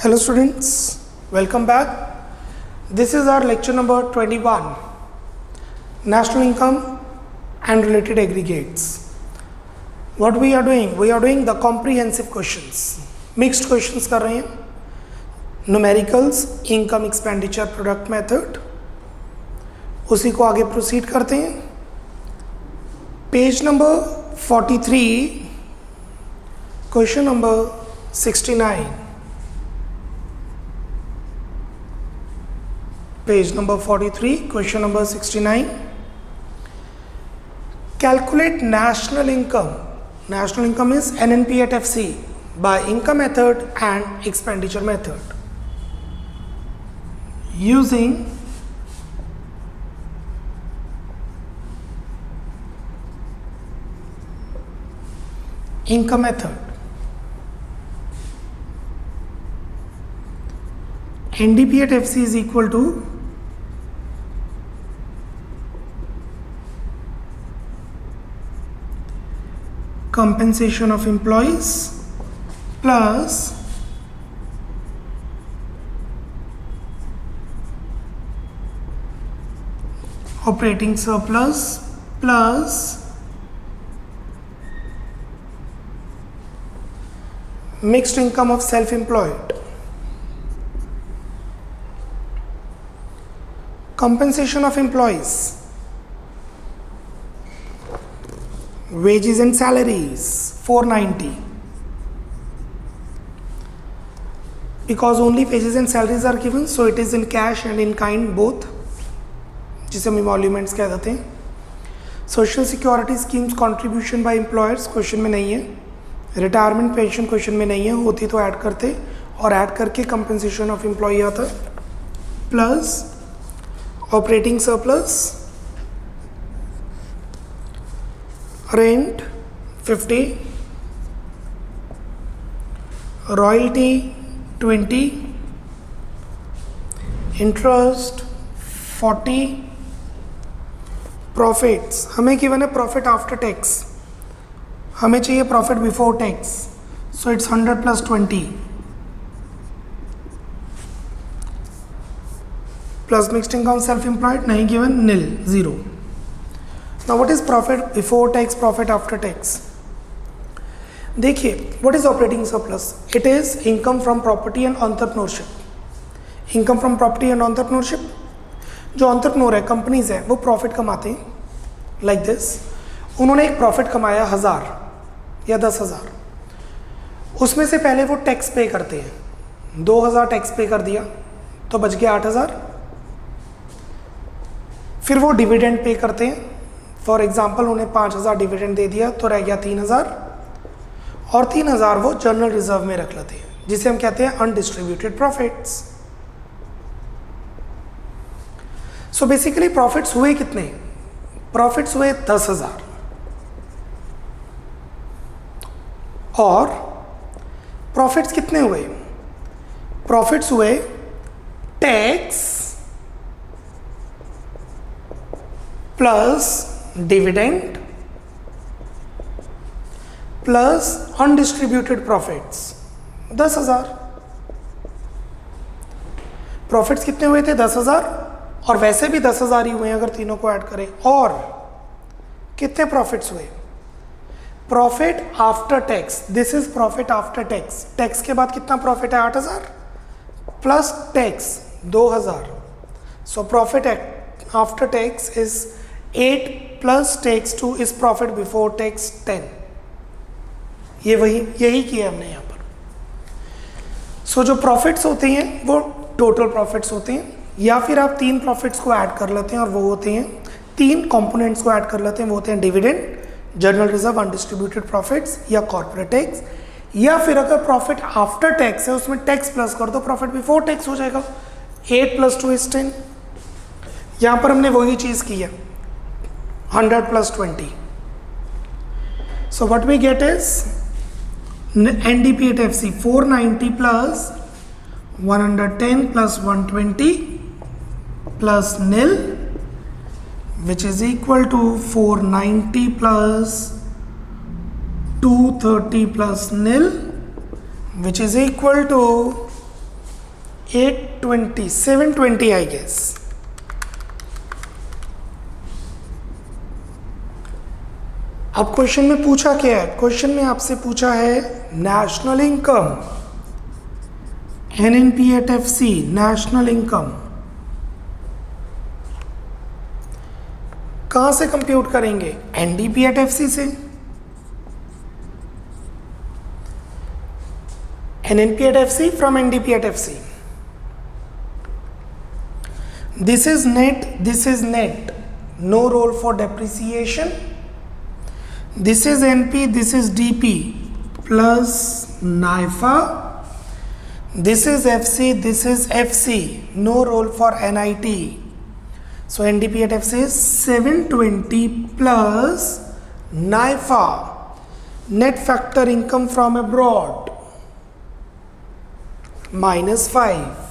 Hello students, welcome back. This is our lecture number 21, National Income and Related Aggregates. What we are doing? We are doing the comprehensive questions. Mixed questions कर रहे हैं. Numericals, Income, Expenditure, Product Method. उसी को आगे proceed करते हैं. Page number 43, question number 69. Page number 43, question number 69. Calculate national income. National income is NNP at FC by income method and expenditure method. Using income method. NDP at FC is equal to compensation of employees plus operating surplus plus mixed income of self-employed. Compensation of employees, wages and salaries 490, because only wages and salaries are given, so it is in cash and in kind both, जिसे हम emoluments कह देते हैं. Social security schemes contribution by employers question में नहीं है. Retirement pension question में नहीं है, होती तो ऐड करते और ऐड करके कंपनसेशन ऑफ एम्प्लॉय आता. Plus operating surplus, rent 50, royalty 20, interest 40, profits हमें गिवन है प्रॉफिट आफ्टर टैक्स, हमें चाहिए profit before tax, so it's 100 plus 20 plus mixed income self employed नहीं given, nil 0. Now what is profit before tax, profit after tax? देखिए, what is operating surplus? It is income from property and entrepreneurship. Income from property and entrepreneurship. जो entrepreneur है, companies है, वो profit कमाते हैं, like this. उन्होंने एक profit कमाया 1000 या 10,000. उसमें से पहले वो टैक्स पे करते हैं. 2000 टैक्स पे कर दिया, तो बच गया 8000. फिर वो डिविडेंड पे करते हैं. फॉर एग्जाम्पल उन्हें 5000 डिविडेंड दे दिया, तो रह गया 3000, और 3000 वो जनरल रिजर्व में रख लेते हैं, जिसे हम कहते हैं undistributed profits. So basically profits हुए कितने? प्रॉफिट्स हुए 10,000, और प्रॉफिट्स कितने हुए? प्रॉफिट्स हुए tax plus dividend plus undistributed profits 10,000. Profits कितने हुए थे? 10,000, और वैसे भी 10,000 ही हुए अगर तीनों को ऐड करें. और कितने प्रॉफिट्स हुए? Profit after tax, this is profit after tax. Tax के बाद कितना प्रॉफिट है? 8,000 plus tax 2,000. So profit after tax is 8 plus tax 2 is profit before tax 10. यही किया हमने यहाँ पर. सो जो प्रॉफिट्स होते हैं वो टोटल प्रॉफिट्स होते हैं, या फिर आप 3 प्रॉफिट्स को ऐड कर लेते हैं, और वो होते हैं 3 कंपोनेंट्स को ऐड कर लेते हैं, वो होते हैं dividend, general reserve, undistributed profits या कॉर्पोरेट टैक्स. या फिर अगर प्रॉफिट आफ्टर टैक्स है उसमें टैक्स प्लस कर दो, प्रॉफिट बिफोर टैक्स हो जाएगा. 8 प्लस 2 इज 10. यहाँ पर हमने वही चीज़ की है, 100 plus 20. So what we get is NDP at FC 490 plus 110 plus 120 plus nil, which is equal to 490 plus 230 plus nil, which is equal to 820, 720 I guess. अब question में पूछा क्या है? क्वेश्चन में आपसे पूछा है national income, NNP at FC, national income कहां से कंप्यूट करेंगे? एनडीपी एट एफसी से। NNP at FC from NDP at FC. This is net, this is net, no role for depreciation. This is NP, this is DP plus NIFA. This is FC, this is FC. No role for NIT. So NDP at FC is 720 plus NIFA. Net factor income from abroad minus 5.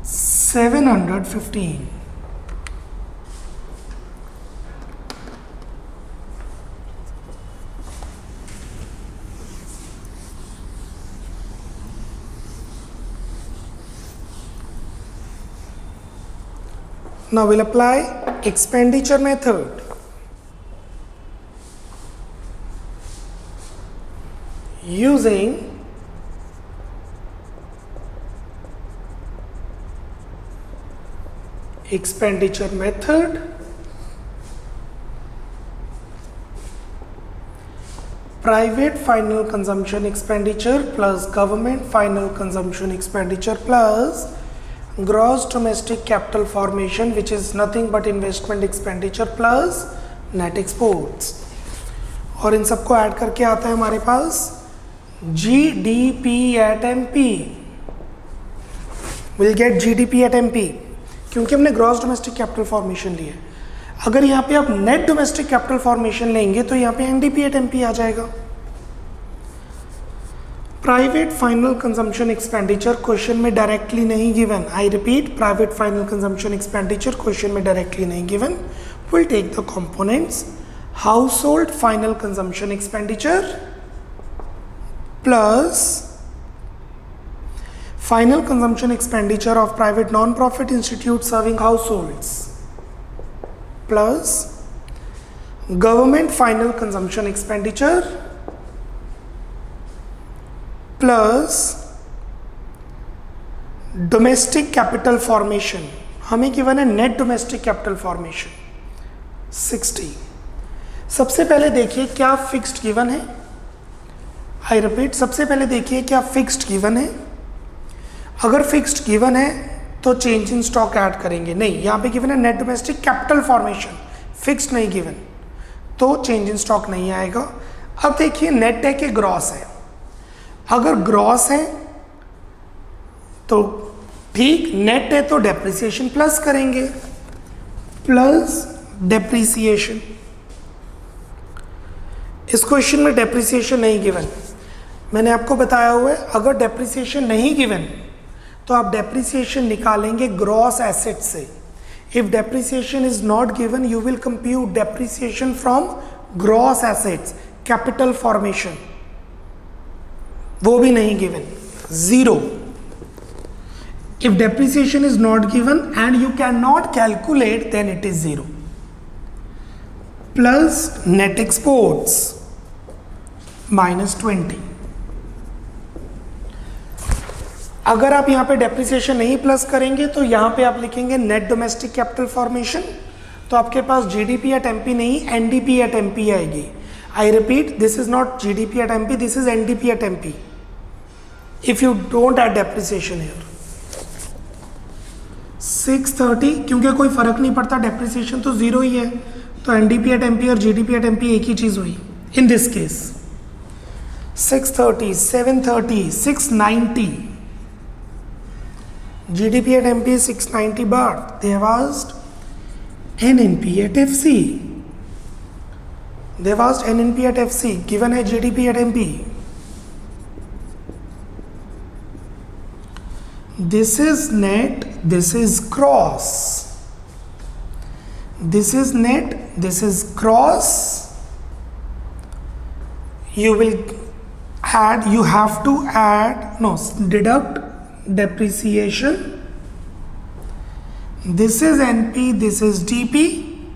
715. Now we'll apply expenditure method. Using expenditure method, private final consumption expenditure plus government final consumption expenditure plus gross domestic capital formation, which is nothing but investment expenditure plus net exports. और इन सबको add करके आता है हमारे पास GDP at MP. We'll get GDP at MP क्योंकि हमने gross domestic capital formation लिया है. अगर यहाँ पे आप नेट डोमेस्टिक कैपिटल फॉर्मेशन लेंगे तो यहाँ पे NDP at MP आ जाएगा. Private final consumption expenditure question में डायरेक्टली नहीं given. I repeat, private final consumption expenditure question में डायरेक्टली नहीं given. Will take the components. Household final consumption expenditure plus final consumption expenditure of private non profit institute serving households plus government final consumption expenditure plus domestic capital formation. हमें given है net domestic capital formation 60. सबसे पहले देखिए क्या fixed given है. I repeat, सबसे पहले देखिए क्या फिक्स्ड गिवन है. अगर फिक्स्ड गिवन है तो चेंज इन स्टॉक ऐड करेंगे. नहीं, यहाँ पे गिवन है net domestic capital formation, fixed नहीं गिवन, तो चेंज इन स्टॉक नहीं आएगा. अब देखिए नेट है कि ग्रॉस है. अगर ग्रॉस है तो ठीक, नेट है तो डेप्रिसिएशन प्लस करेंगे, प्लस डेप्रिसिएशन. इस क्वेश्चन में डेप्रिसिएशन नहीं गिवन. मैंने आपको बताया हुआ है अगर डेप्रिसिएशन नहीं गिवन तो आप डेप्रिसिएशन निकालेंगे ग्रॉस एसेट से. If depreciation is not given you will compute depreciation from gross assets, capital formation, वो भी नहीं given, 0. If depreciation is not given and you cannot calculate, then it is 0. Plus net exports minus 20. अगर आप यहाँ पे depreciation नहीं plus करेंगे तो यहाँ पे आप लिखेंगे नेट डोमेस्टिक कैपिटल फॉर्मेशन, तो आपके पास GDP at MP नहीं NDP at MP आएगी. I repeat, this is not GDP at MP, this is NDP at MP. If you don't add depreciation here. 630, क्योंकि कोई फर्क नहीं पड़ता, डेप्रिसिएशन तो 0 ही है, तो NDP at MP और GDP at MP एक ही चीज हुई in this case. 630, 730, 690. GDP at MP is 690, but they have asked NNP at FC. They have asked NNP at FC. Given है GDP at MP. This is net, this is gross. This is net, this is gross. You will, add, you have to add, no, deduct depreciation. This is NP, this is DP.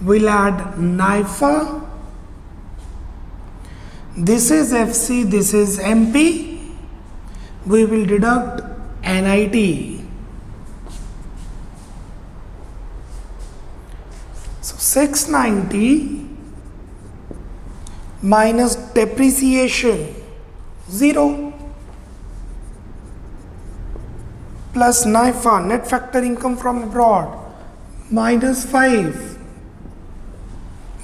We'll add NIFA. This is FC, this is MP. We will deduct NIT. So 690 minus depreciation 0 plus NIFA, net factor income from abroad, minus 5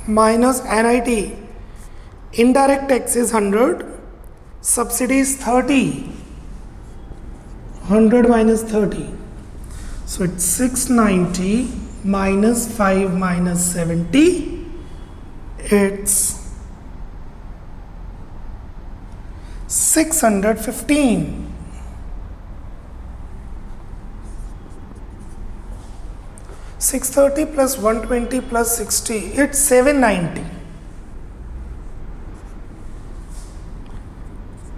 minus NIT. Indirect tax is 100, subsidy is 30, 100 minus 30. So it's 690 minus 5 minus 70, it's 615. $630 plus 120 plus 60, it's 790.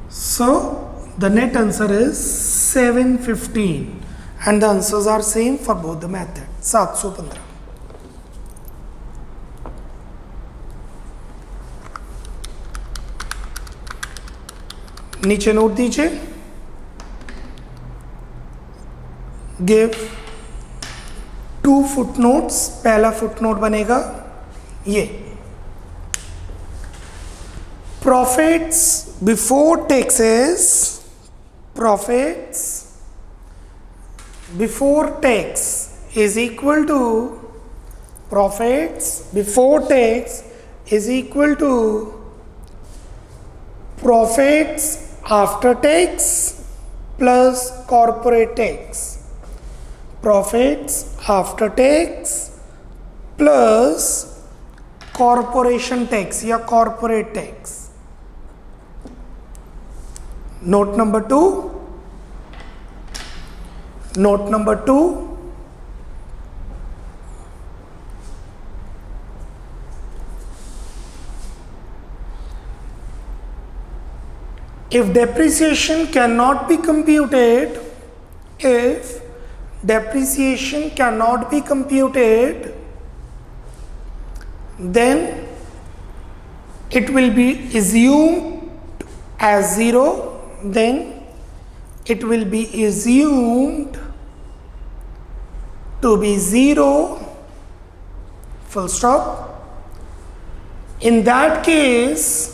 So the net answer is 715 and the answers are same for both the methods. 715. नीचे note दीजिए, give 2 footnotes. पहला footnote बनेगा ये, profits before taxes, profits before tax is equal to, profits before tax is equal to profits after tax plus corporate tax. Profits after tax plus corporation tax या corporate tax. Note number 2. Note number 2. If depreciation cannot be computed, if depreciation cannot be computed, then it will be assumed as 0, then it will be assumed to be 0, full stop. In that case,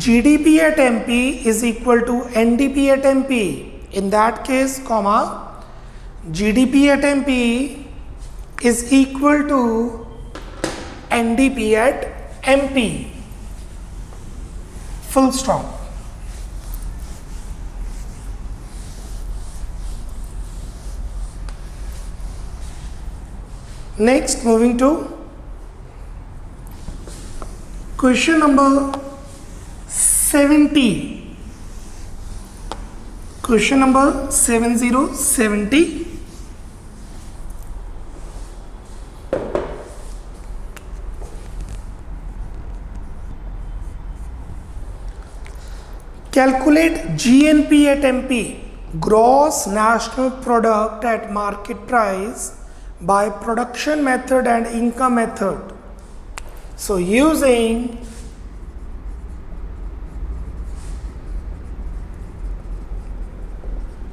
GDP at MP is equal to NDP at MP. In that case, comma, GDP at MP is equal to NDP at MP. Full stop. Next, moving to question number 70. Question number 70. Calculate GNP at MP, gross national product at market price, by production method and income method. So using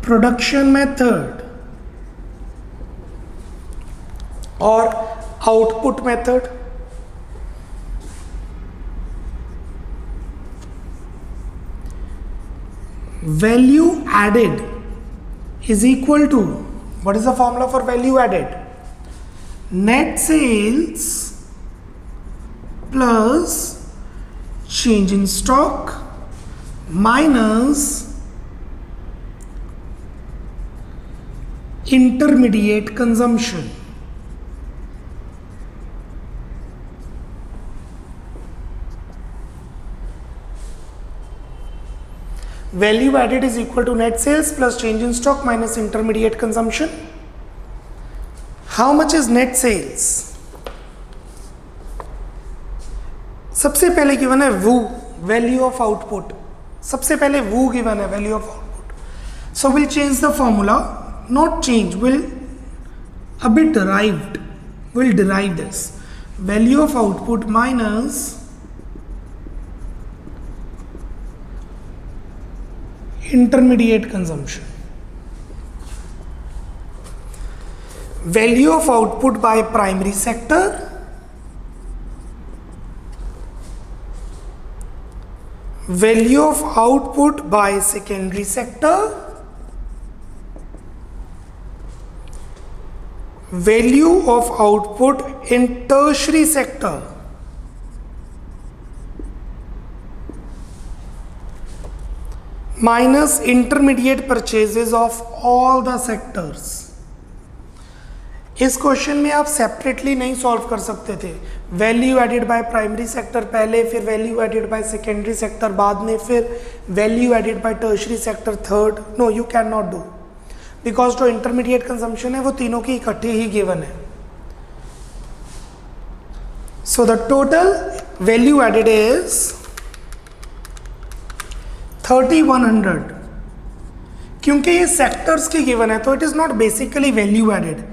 production method or output method, value added is equal to, what is the formula for value added? Net sales plus change in stock minus intermediate consumption. Value added is equal to net sales plus change in stock minus intermediate consumption. How much is net sales? सबसे पहले given है वू, value of output, सबसे पहले वू given है, value of output. So will change the formula, not change, will a bit derived, will derive this. Value of output minus intermediate consumption. Value of output by primary sector, value of output by secondary sector, value of output in tertiary sector, minus intermediate purchases of all the sectors. इस question में आप separately नहीं solve कर सकते थे. Value added by primary sector पहले, फिर value added by secondary sector बाद में, फिर value added by tertiary sector third. No, you can not do, because जो इंटरमीडिएट कंजम्पशन है वो तीनों की इकट्ठे ही गिवन है. So the total value added is 3100. क्योंकि ये सेक्टर्स की गिवन है तो it is not basically value added.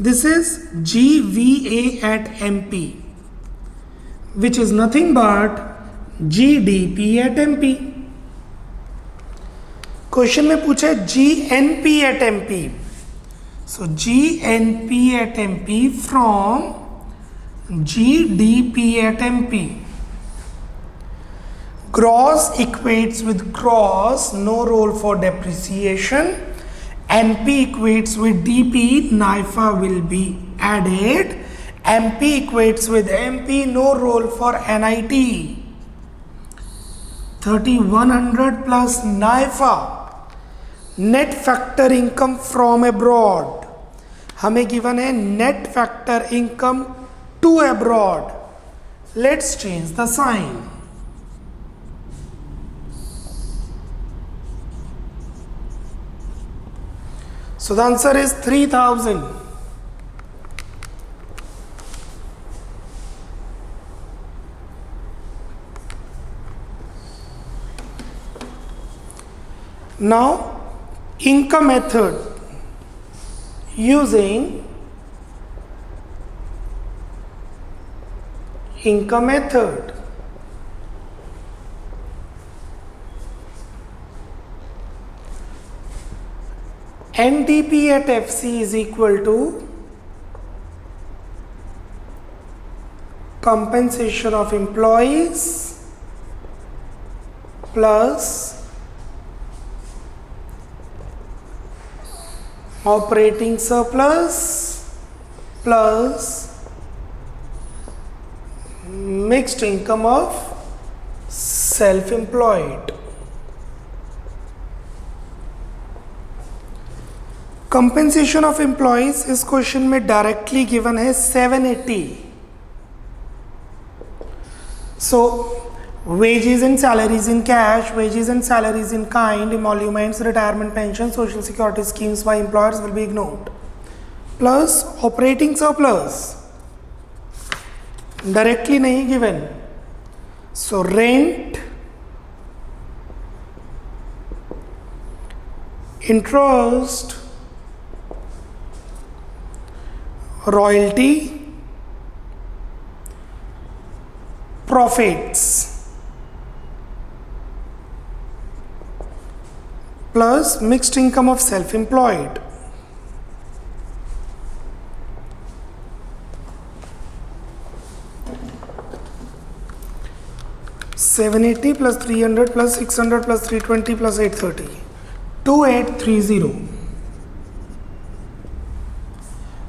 This is GVA at MP, which is nothing but GDP at MP. Question में पूछे GNP at MP. So GNP at MP from GDP at MP. Gross equates with gross, no role for depreciation. NP equates with DP, NIFA will be added. MP equates with MP, no role for NIT. 3100 plus NIFA. Net factor income from abroad, हमें given है net factor income to abroad. Let's change the sign. So the answer is 3000. Now income method, using income method, NDP at FC is equal to compensation of employees plus operating surplus plus mixed income of self-employed. Compensation of employees इस question में directly given है 780. So wages and salaries in cash, wages and salaries in kind, emoluments, retirement pension, social security schemes by employers will be ignored. Plus operating surplus directly नहीं given. So rent, interest, royalty, profits plus mixed income of self-employed. $780 plus 300 plus 600 plus 320 plus 830, 2830.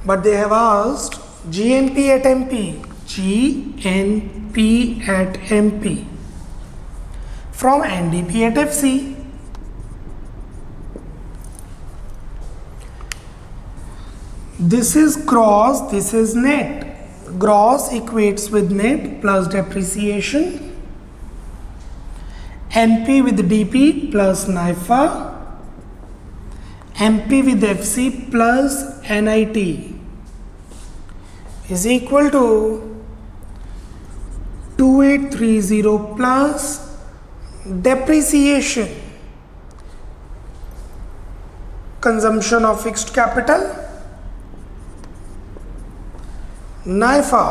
But they have asked GNP at MP, GNP at MP from NDP at FC. This is gross, this is net. Gross equates with net plus depreciation. NP with DP plus NIFA. MP with FC plus NIT is equal to 2830 2830 plus depreciation, consumption of fixed capital, NIFA,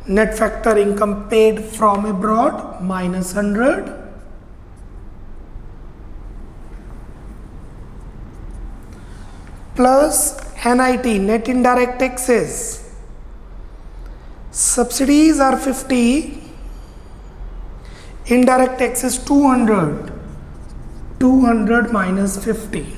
net factor income paid from abroad, minus 100, plus NIT, net indirect taxes. Subsidies are 50, indirect taxes 200, 200 minus 50.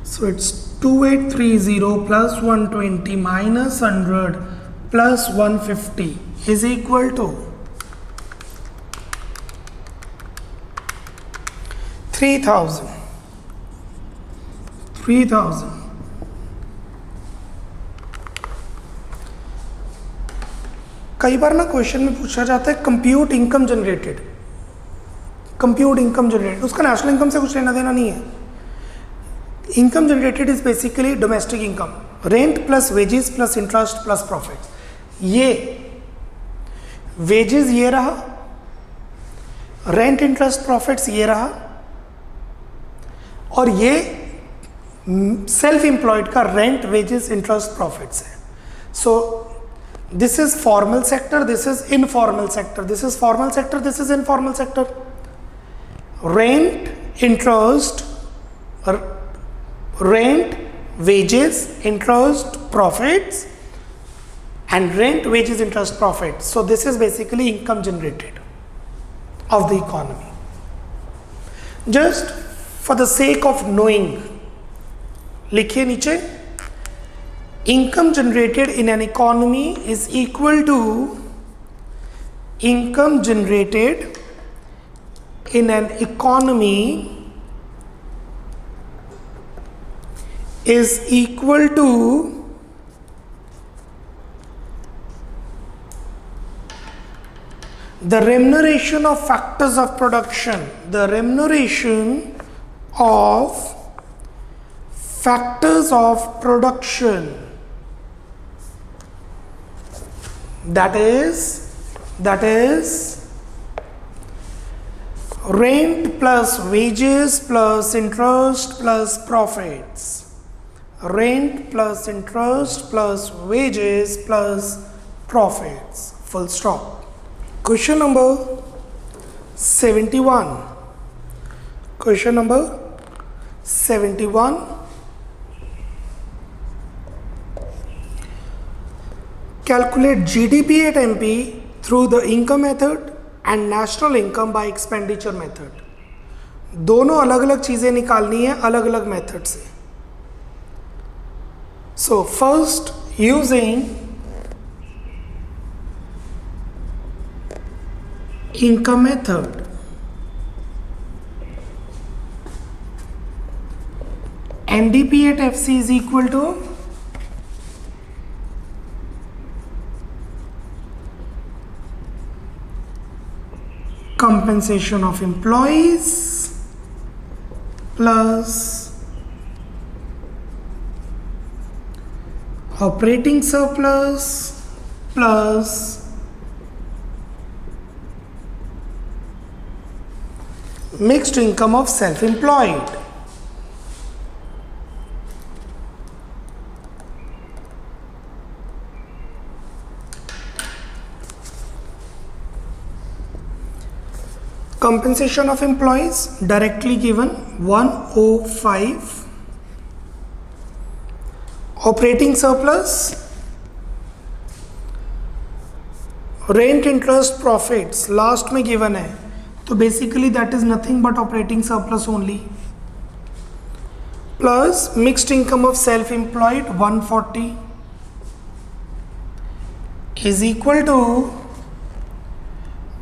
So it's 2830 plus 120 minus 100 plus 150 is equal to 3000. 3000. कई बार ना question में पूछा जाता है compute income generated, compute income generated, उसका national income से कुछ लेना देना नहीं है. Income generated is basically domestic income, rent plus wages plus interest plus profit. ये वेजेस ये रहा, रेंट इंटरेस्ट प्रॉफिट्स ये रहा, और ये सेल्फ एम्प्लॉयड का रेंट वेजेस इंटरेस्ट प्रॉफिट्स है. सो this is formal sector, this is informal sector, this is formal sector, this is informal sector. Rent, interest, rent, wages, interest, profits, and rent, wages, interest, profits. So this is basically income generated of the economy. Just for the sake of knowing, लिखिए नीचे, income generated in an economy is equal to income generated in an economy is equal to the remuneration of factors of production, the remuneration of factors of production. That is rent plus wages plus interest plus profits, rent plus interest plus wages plus profits, full stop. Question number 71. Question number 71. Calculate GDP at MP through the income method and national income by expenditure method. दोनों अलग अलग चीज़ें निकालनी है अलग अलग method से. So first, using income method, NDP at FC is equal to compensation of employees plus operating surplus plus mixed income of self-employed. Compensation of employees directly given 105. Operating surplus, rent interest profits last में given है, तो basically that is nothing but operating surplus only, plus mixed income of self-employed 140 is equal to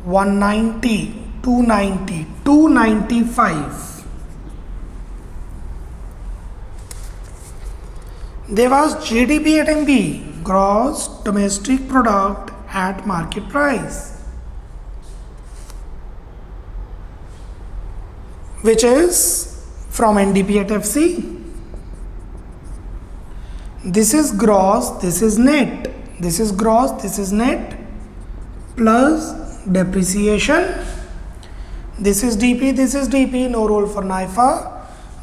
190, 290, 295. There was GDP at MP, gross domestic product at market price, which is from NDP at FC. This is gross, this is net, this is gross, this is net, plus depreciation. This is DP, this is DP, no role for NIFA.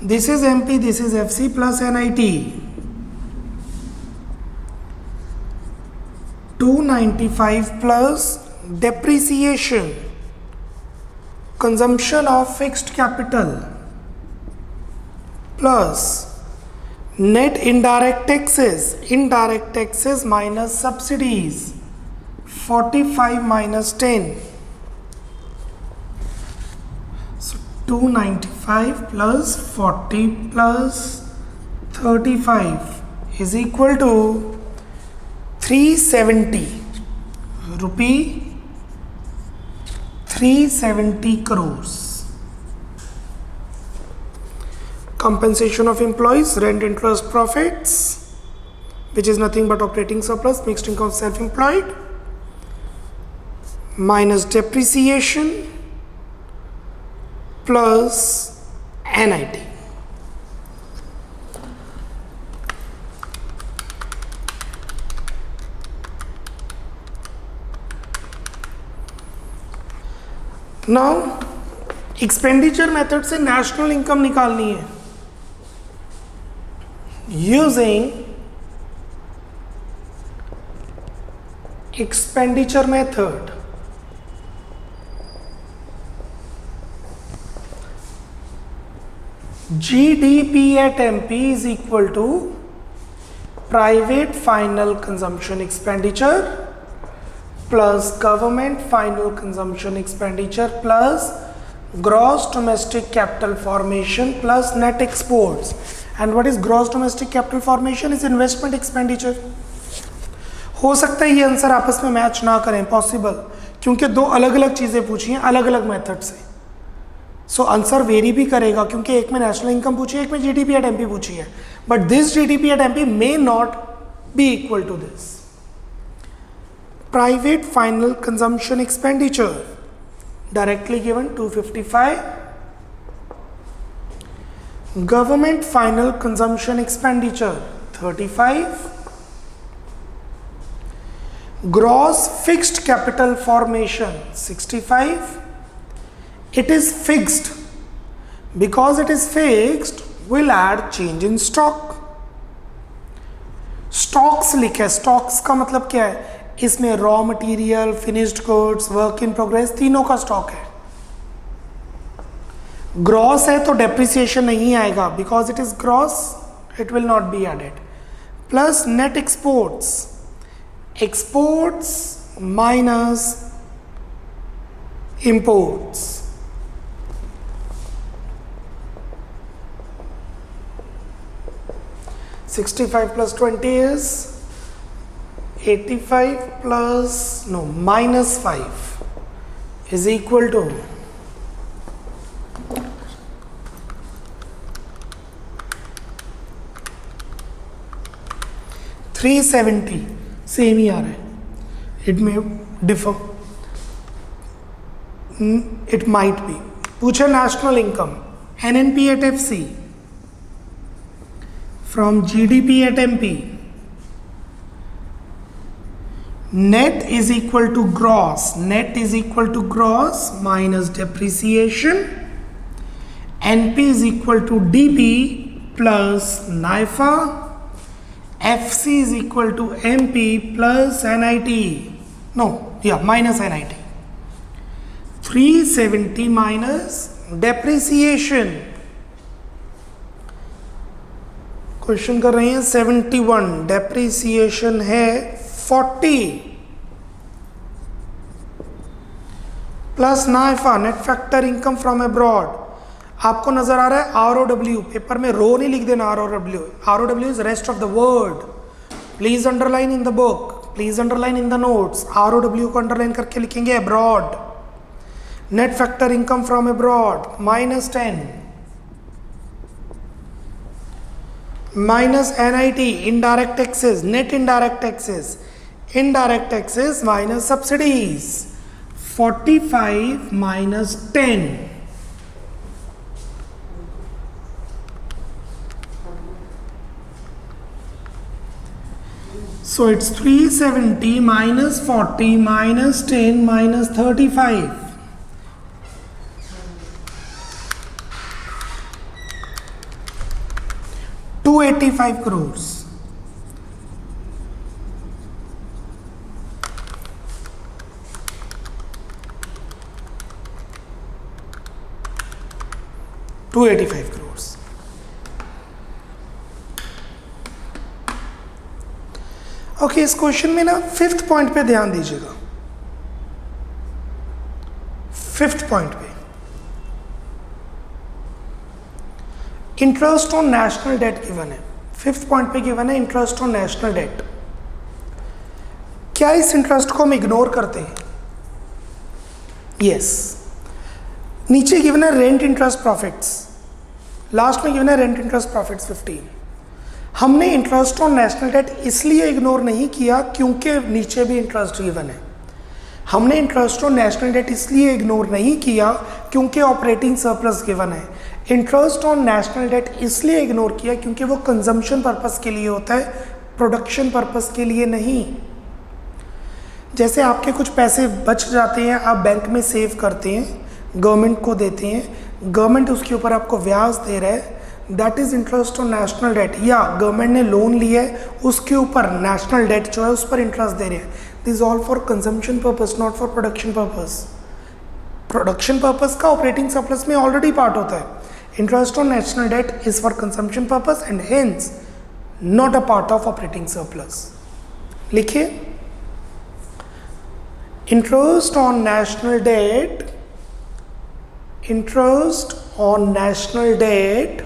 This is MP, this is FC plus NIT. 295 plus depreciation, consumption of fixed capital, plus net indirect taxes minus subsidies, 45 minus 10. So 295 plus 40 plus 35 is equal to 370 rupee, 370 crores. Compensation of employees, rent, interest, profits, which is nothing but operating surplus, mixed income, self-employed, minus depreciation plus NIT. Now expenditure method से national income निकालनी है using expenditure method. GDP at MP is equal to private final consumption expenditure plus government final consumption expenditure plus gross domestic capital formation plus net exports. And what is gross domestic capital formation? is investment expenditure. हो सकता है ये answer आपस में match ना करें, possible, क्योंकि दो अलग अलग चीज़ें पूछी हैं अलग अलग मेथड से. सो आंसर वेरी भी करेगा क्योंकि एक में नेशनल इनकम पूछी है, एक में जीडीपी एट एमपी पूछी है. But this GDP at MP may not be equal to this. Private final consumption expenditure directly given 255, government final consumption expenditure 35, gross fixed capital formation 65. It is fixed. Because it is fixed, we'll add change in stock. Stocks लिखे, stocks का मतलब क्या है? इसमें raw material, finished goods, work in progress तीनों का stock है. Gross है तो डेप्रिसिएशन नहीं आएगा because it is gross, it will not be added. Plus net exports, exports minus imports. $65 plus 20 is 85 plus minus 5 is equal to 370. Same ही आ रहा है. It may differ, it might be. पूछे national income, NNP at FC from GDP at MP. Net is equal to gross. Net is equal to gross minus depreciation. NP is equal to DP plus NIFA. FC is equal to MP plus NIT. Minus NIT. 370 minus depreciation. Question कर रहे हैं 71. Depreciation है 40 plus NFIA net factor income from abroad. आपको नजर आ रहा है ROW, paper में रो नहीं लिख देना. ROW is rest of the world. Please underline in the book, please underline in the notes. ROW को अंडरलाइन करके लिखेंगे abroad. Net factor income from abroad -10 minus NIT indirect taxes, net indirect taxes minus subsidies, 45 minus 10. So it's 370 minus 40 minus 10 minus 35. 285 crores. $285 crores. Okay, इस question में ना 5th point पे ध्यान दीजिएगा। 5th point पे interest on national debt given है। 5th point पे given है इंटरेस्ट ऑन नेशनल डेट। क्या इस इंटरेस्ट को हम इग्नोर करते हैं? यस। नीचे गिवन है रेंट इंटरेस्ट प्रॉफिट्स, लास्ट में गिवन है रेंट इंटरेस्ट प्रॉफिट्स 15। हमने इंटरेस्ट ऑन नेशनल डेट इसलिए इग्नोर नहीं किया क्योंकि नीचे भी इंटरेस्ट गिवन है। हमने इंटरेस्ट ऑन नेशनल डेट इसलिए इग्नोर नहीं किया क्योंकि ऑपरेटिंग सरप्लस गिवन है। इंटरेस्ट ऑन नेशनल डेट इसलिए इग्नोर किया क्योंकि वो कंजम्पशन पर्पस के लिए होता है, प्रोडक्शन पर्पस के लिए नहीं। जैसे आपके कुछ पैसे बच जाते हैं, आप बैंक में सेव करते हैं, गवर्नमेंट को देते हैं, गवर्नमेंट उसके ऊपर आपको ब्याज दे रहा है, that is interest on national debt. या गवर्नमेंट ने लोन लिया है, उसके ऊपर नेशनल डेट जो है उस पर इंटरेस्ट दे रहे हैं। This all for consumption purpose, not for production purpose. Production purpose का ऑपरेटिंग सरप्लस में ऑलरेडी पार्ट होता है। Interest on national debt is for consumption purpose and hence not a part of operating surplus. लिखिए, interest on national debt, interest on national debt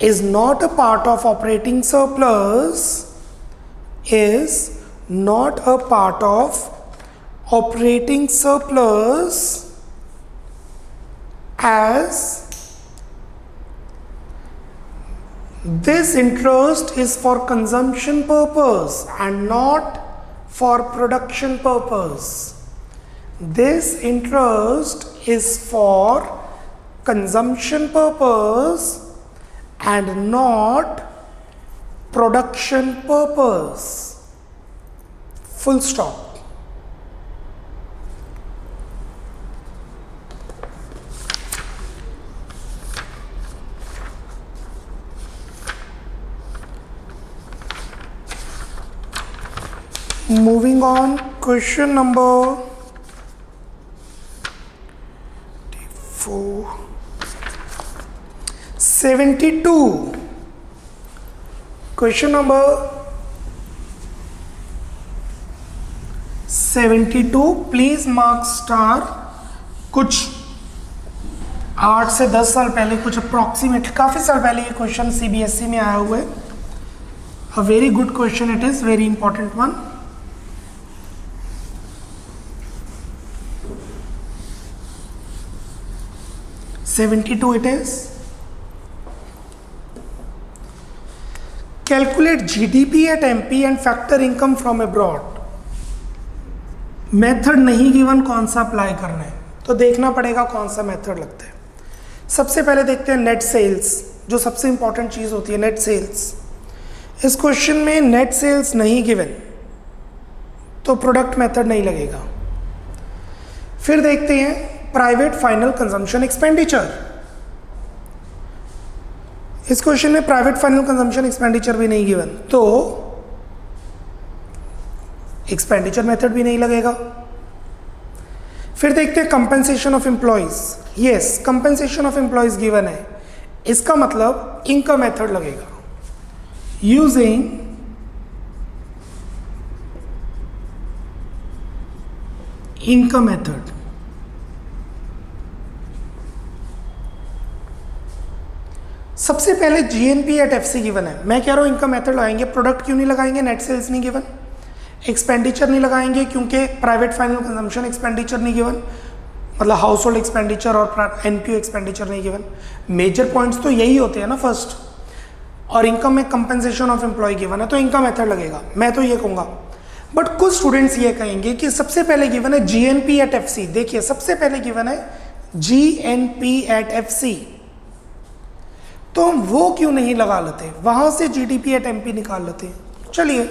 is not a part of operating surplus, is not a part of operating surplus as this interest is for consumption purpose and not for production purpose. This interest is for consumption purpose and not production purpose. Full stop. Moving on, question number 72. Question number 72. Please mark star. कुछ 8 से 10 साल पहले, कुछ approximate काफी साल पहले ये question CBSE में आया हुआ है। A very good question it is, very important one. $72 it is. Calculate GDP at MP and factor income from abroad. Method नहीं गिवन, कौन सा अप्लाई करना है तो देखना पड़ेगा कौन सा मेथड लगता है। सबसे पहले देखते हैं नेट सेल्स, जो सबसे इंपॉर्टेंट चीज होती है, नेट सेल्स। इस क्वेश्चन में नेट सेल्स नहीं गिवन तो प्रोडक्ट मेथड नहीं लगेगा। फिर देखते हैं प्राइवेट फाइनल कंजम्पशन एक्सपेंडिचर। इस क्वेश्चन में प्राइवेट फाइनल कंजम्पशन एक्सपेंडिचर भी नहीं गिवन तो एक्सपेंडिचर मेथड भी नहीं लगेगा। फिर देखते हैं compensation of employees. Yes, compensation of employees given है, इसका मतलब इनकम मेथड लगेगा। Using income method. सबसे पहले जीएनपी एट एफसी गिवन है, मैं कह रहा हूं इनकम मेथड लगाएंगे। प्रोडक्ट क्यों नहीं लगाएंगे? नेट सेल्स नहीं गिवन। एक्सपेंडिचर नहीं लगाएंगे क्योंकि प्राइवेट फाइनल कंजम्पशन एक्सपेंडिचर नहीं गिवन, मतलब हाउस होल्ड एक्सपेंडिचर और एनपीओ एक्सपेंडिचर नहीं गिवन। मेजर पॉइंट्स तो यही होते हैं ना फर्स्ट। और इनकम में कंपेंसेशन ऑफ एम्प्लॉय गिवन है तो इनकम मेथड लगेगा, मैं तो ये कहूँगा। बट कुछ स्टूडेंट्स ये कहेंगे कि सबसे पहले गिवन है जीएनपी एट एफसी। देखिए, सबसे पहले गिवन है जीएनपी एट एफसी, तो हम वो क्यों नहीं लगा लेते, वहां से जीडीपी एट एमपी निकाल लेते हैं। चलिए,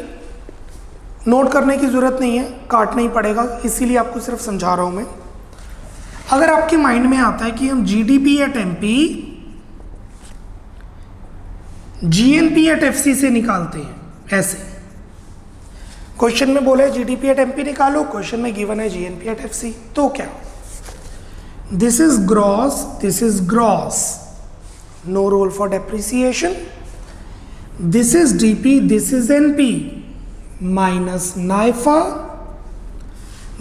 नोट करने की ज़रूरत नहीं है, काटना ही पड़ेगा, इसीलिए आपको सिर्फ समझा रहा हूँ मैं। अगर आपके माइंड में आता है कि हम GDP at MP, GNP at FC से निकालते हैं, ऐसे क्वेश्चन में बोला है जीडीपी एट एमपी निकालो, क्वेश्चन में गिवन है जीएनपी एट एफसी, तो क्या, this is gross, no role for depreciation, this is DP, this is NP minus NFIA,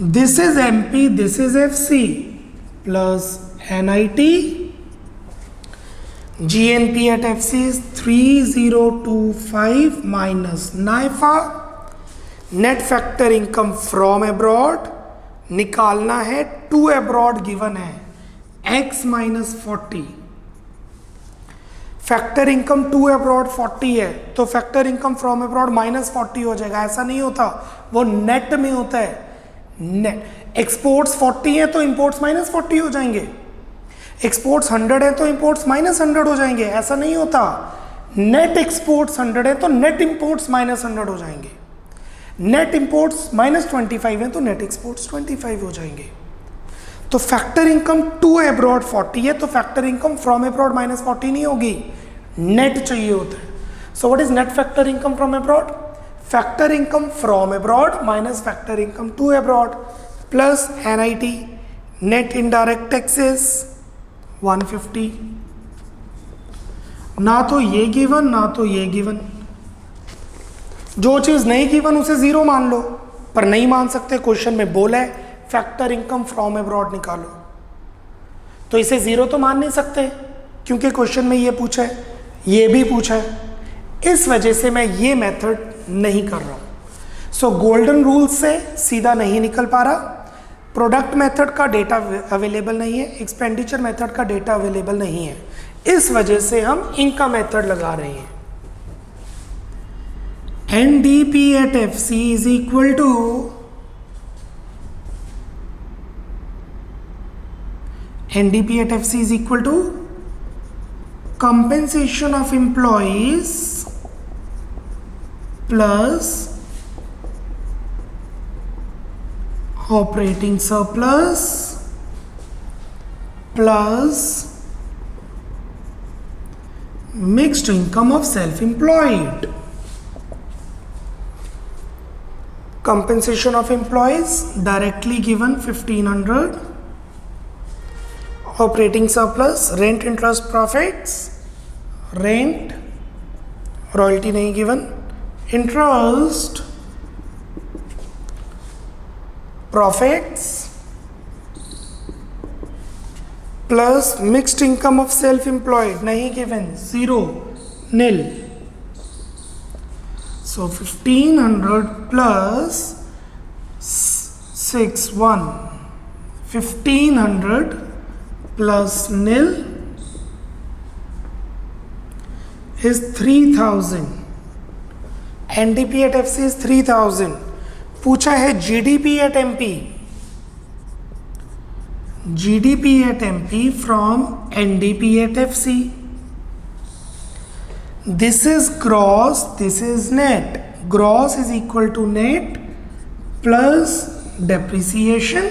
this is MP, this is FC plus NIT, GNP at FC is 3025 minus NIFA, net factor income from abroad निकालना है, to abroad given है x minus 40, factor income to abroad 40 है तो factor income from abroad minus 40 हो जाएगा, ऐसा नहीं होता, वो नेट में होता है, नेट। एक्सपोर्ट्स 40 है तो इंपोर्ट्स माइनस 40 हो जाएंगे, एक्सपोर्ट्स 100 है तो इंपोर्ट्स माइनस 100 हो जाएंगे, ऐसा नहीं होता। नेट एक्सपोर्ट्स 100 है तो नेट इंपोर्ट्स माइनस 100 हो जाएंगे, नेट इंपोर्ट्स माइनस 25 है तो नेट एक्सपोर्ट्स 25 हो जाएंगे। तो फैक्टर इनकम टू अब्रॉड 40 है तो factor income from abroad minus 40 नहीं होगी, नेट चाहिए होता है। So what is net factor income from abroad? Factor income from abroad minus factor income to abroad plus NIT, net indirect taxes 150, ना तो ये गिवन ना तो ये गिवन, जो चीज नहीं गिवन उसे जीरो मान लो, पर नहीं मान सकते, क्वेश्चन में बोला है फैक्टर इनकम फ्रॉम अब्रॉड निकालो, तो इसे जीरो तो मान नहीं सकते क्योंकि क्वेश्चन में ये पूछा है, ये भी पूछा है, इस वजह से मैं ये मेथड नहीं कर रहा हूं। सो गोल्डन रूल से सीधा नहीं निकल पा रहा, प्रोडक्ट मेथड का डेटा अवेलेबल नहीं है, एक्सपेंडिचर मेथड का डेटा अवेलेबल नहीं है, इस वजह से हम इनका मेथड लगा रहे हैं। NDP at FC is equal to NDP at FC is equal to compensation of employees plus operating surplus plus mixed income of self-employed. Compensation of employees directly given 1500, operating surplus, rent, interest, profits, rent, royalty नहीं given, interest, profits plus mixed income of self-employed नहीं given, zero, nil. So 1500 plus 1500 plus nil is 3000. NDP at FC is 3000. पूछा है GDP at MP. GDP at MP from NDP at FC. This is gross, this is net. Gross is equal to net plus depreciation.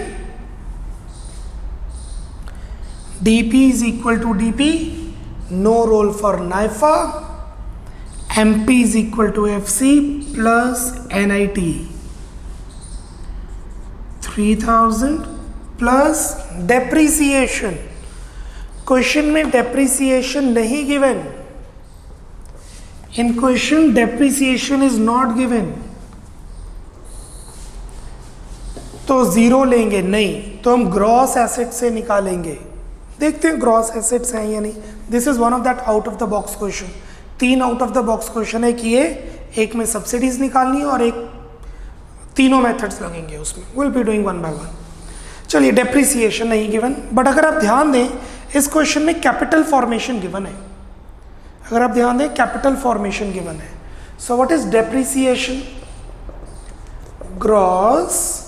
DP is equal to DP, no role for NIFA. MP is equal to FC plus NIT. 3000 plus depreciation. Question में depreciation नहीं given. In question depreciation is not given. तो zero लेंगे नहीं, तो हम gross asset से निकालेंगे। देखते हैं ग्रॉस एसेट्स हैं या नहीं। This is one of that out of the box question. 3 out of the box question है कि ये एक में सब्सिडीज निकालनी है और एक तीनों मेथड्स लगेंगे उसमें। Will be doing one by one. चलिए, डेप्रिसिएशन नहीं गिवन, बट अगर आप ध्यान दें इस क्वेश्चन में कैपिटल फॉर्मेशन गिवन है। अगर आप ध्यान दें कैपिटल फॉर्मेशन गिवन है। So what is depreciation? Gross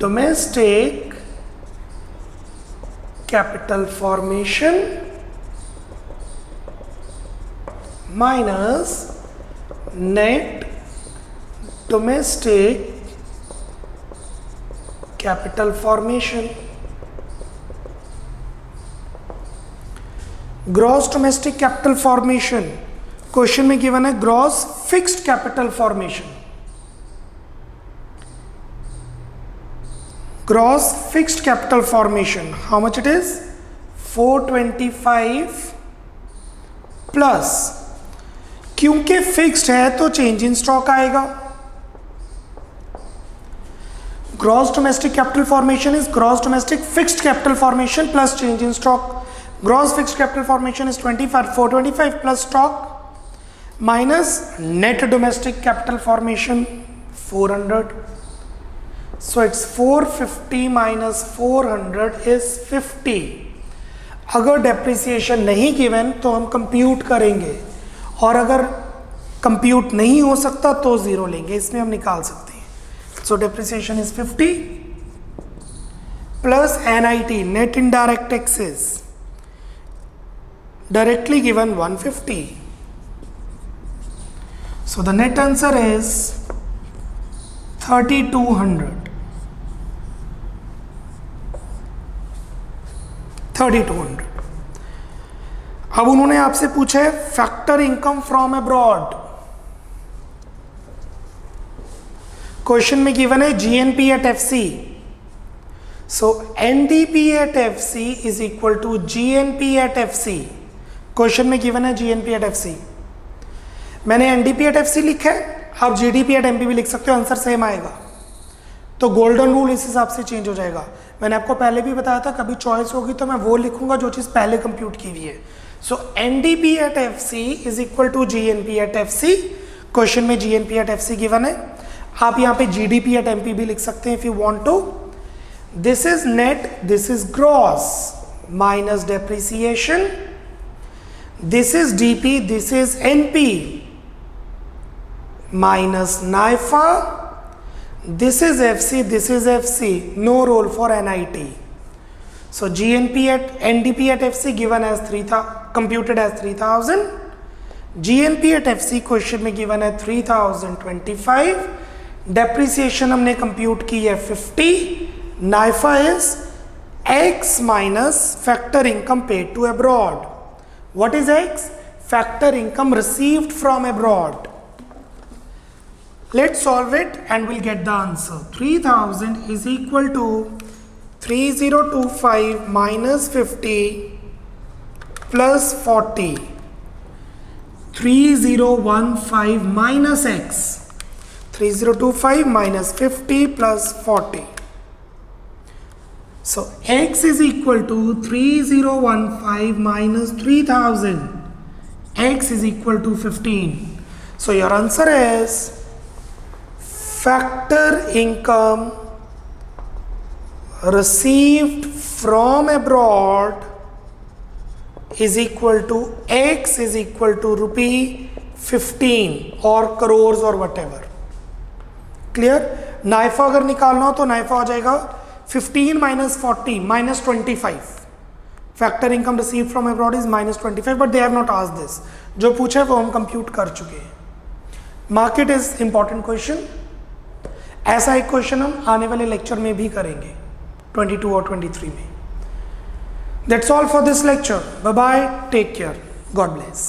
domestic capital formation minus net domestic capital formation. Gross domestic capital formation, question में गिवन है gross fixed capital formation. Gross fixed capital formation, how much it is? 425 plus, क्योंकि fixed है तो change in stock आएगा. Gross domestic capital formation is gross domestic fixed capital formation plus change in stock. Gross fixed capital formation is 425 plus stock minus net domestic capital formation 400. So it's 450 minus 400 is 50. अगर depreciation नहीं given तो हम compute करेंगे, और अगर compute नहीं हो सकता तो ज़ीरो लेंगे, इसमें हम निकाल सकते हैं. So depreciation is 50 plus NIT net indirect taxes directly given 150. So the net answer is 3200. 3200. अब उन्होंने आपसे पूछा है factor income from abroad. Question में गिवन है GNP at FC. So NDP at FC is equal to GNP at FC. Question में given है GNP at FC. मैंने NDP एट FC लिखा है, आप GDP एट MP भी लिख सकते हो, आंसर सेम आएगा. तो गोल्डन रूल इस हिसाब से चेंज हो जाएगा. मैंने आपको पहले भी बताया था कभी चॉइस होगी तो मैं वो लिखूंगा जो चीज़ पहले कंप्यूट की हुई है. सो NDP at FC is equal to GNP at FC. Question में GNP एट FC गिवन है. आप यहाँ पे GDP एट MP भी लिख सकते हैं if you want to. This is net, this is gross minus depreciation, this is DP, this is NP minus NIFA, this is FC, this is FC, no role for NIT. So GNP at NDP at FC given as 3000, computed as 3000. GNP at FC question में given है 3025. Depreciation हमने compute की है 50. NIFA is X minus factor income paid to abroad. What is X? Factor income received from abroad. Let's solve it and we'll get the answer. 3000 is equal to 3025 minus 50 plus 40. 3015 minus X. 3025 minus 50 plus 40. So X is equal to 3015 minus 3000. X is equal to 15. So your answer is factor income received from abroad is equal to X is equal to rupee 15 or crores or whatever. Clear? NIFA अगर निकालना हो तो NIFA हो जाएगा 15 minus 40 minus 25. Factor income received from abroad is minus 25, but they have not asked this. जो पूछा है वो हम कंप्यूट कर चुके हैं. Market is important question. ऐसा एक क्वेश्चन हम आने वाले लेक्चर में भी करेंगे 22 और 23 में. That's all for this lecture. Bye bye, take care, God bless.